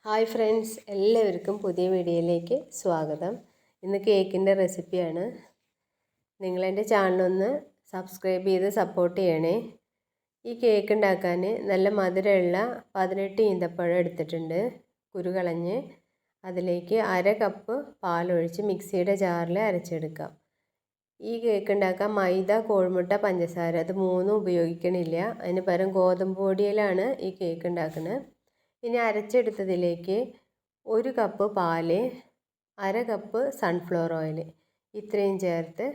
Hi friends, എല്ലാവർക്കും പുതിയ വീഡിയോയിലേക്ക് സ്വാഗതം. ഇന്ന് കേക്കിൻ്റെ റെസിപ്പിയാണ്. നിങ്ങളെൻ്റെ ചാനലൊന്ന് സബ്സ്ക്രൈബ് ചെയ്ത് സപ്പോർട്ട് ചെയ്യണേ. ഈ കേക്ക് ഉണ്ടാക്കാൻ നല്ല മധുരമുള്ള 18 ഈന്തപ്പഴം എടുത്തിട്ടുണ്ട്. കുരു കളഞ്ഞ് അതിലേക്ക് അര കപ്പ് പാലൊഴിച്ച് മിക്സിയുടെ ജാറിൽ അരച്ചെടുക്കാം. ഈ കേക്ക് ഉണ്ടാക്കാൻ മൈദ, കോഴിമുട്ട, പഞ്ചസാര അത് മൂന്നും ഉപയോഗിക്കണില്ല. അതിന് പകരം ഗോതമ്പ് പൊടിയിലാണ് ഈ കേക്ക് ഉണ്ടാക്കുന്നത്. ഇനി അരച്ചെടുത്തതിലേക്ക് 1 കപ്പ് പാല്, അര കപ്പ് സൺഫ്ലവർ ഓയിൽ ഇത്രയും ചേർത്ത്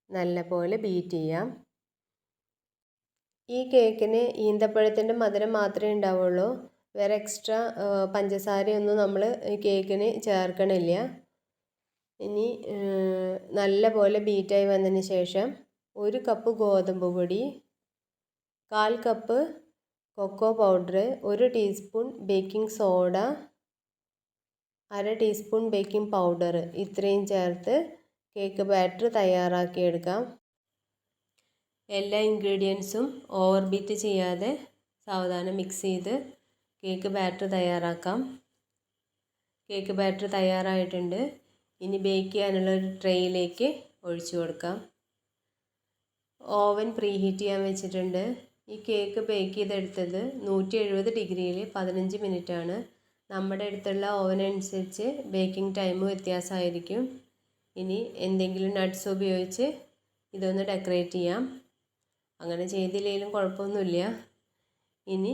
നല്ലപോലെ ബീറ്റ് ചെയ്യാം. ഈ കേക്കിന് ഈന്തപ്പഴത്തിൻ്റെ മധുരം മാത്രമേ ഉണ്ടാവുള്ളൂ. വേറെ എക്സ്ട്രാ പഞ്ചസാരയൊന്നും നമ്മൾ ഈ കേക്കിന് ചേർക്കണില്ല. ഇനി നല്ലപോലെ ബീറ്റായി വന്നതിന് ശേഷം 1 കപ്പ് ഗോതമ്പ് പൊടി, 1/4 cup cocoa powder, 1 teaspoon baking soda, അര ടീസ്പൂൺ ബേക്കിംഗ് പൗഡർ ഇത്രയും ചേർത്ത് കേക്ക് ബാറ്റർ തയ്യാറാക്കിയെടുക്കാം. എല്ലാ ഇൻഗ്രീഡിയൻസും ഓവർ ബീറ്റ് ചെയ്യാതെ സാവധാനം മിക്സ് ചെയ്ത് കേക്ക് ബാറ്റർ തയ്യാറാക്കാം. കേക്ക് ബാറ്റർ തയ്യാറായിട്ടുണ്ട്. ഇനി ബേക്ക് ചെയ്യാനുള്ള ഒരു ട്രേയിലേക്ക് ഒഴിച്ചു കൊടുക്കാം. ഓവൻ പ്രീഹീറ്റ് ചെയ്യാൻ വെച്ചിട്ടുണ്ട്. ഈ കേക്ക് ബേക്ക് ചെയ്തെടുത്തത് 170 ഡിഗ്രിയിൽ 15 മിനിറ്റാണ്. നമ്മുടെ അടുത്തുള്ള ഓവൻ അനുസരിച്ച് ബേക്കിംഗ് ടൈം വ്യത്യാസമായിരിക്കും. ഇനി എന്തെങ്കിലും നട്ട്സ് ഉപയോഗിച്ച് ഇതൊന്ന് ഡെക്കറേറ്റ് ചെയ്യാം. അങ്ങനെ ചെയ്തില്ലെങ്കിലും കുഴപ്പമൊന്നുമില്ല. ഇനി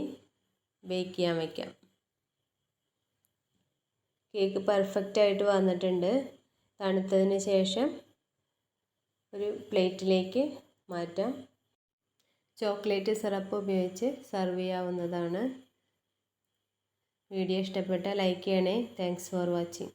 ബേക്ക് ചെയ്യാൻ വയ്ക്കാം. കേക്ക് പെർഫെക്റ്റായിട്ട് വന്നിട്ടുണ്ട്. തണുത്തതിന് ശേഷം ഒരു പ്ലേറ്റിലേക്ക് മാറ്റാം. ചോക്ലേറ്റ് സിറപ്പ് ഉപയോഗിച്ച് സെർവ് ചെയ്യാവുന്നതാണ്. വീഡിയോ ഇഷ്ടപ്പെട്ടാൽ ലൈക്ക് ചെയ്യണേ. Thanks for watching.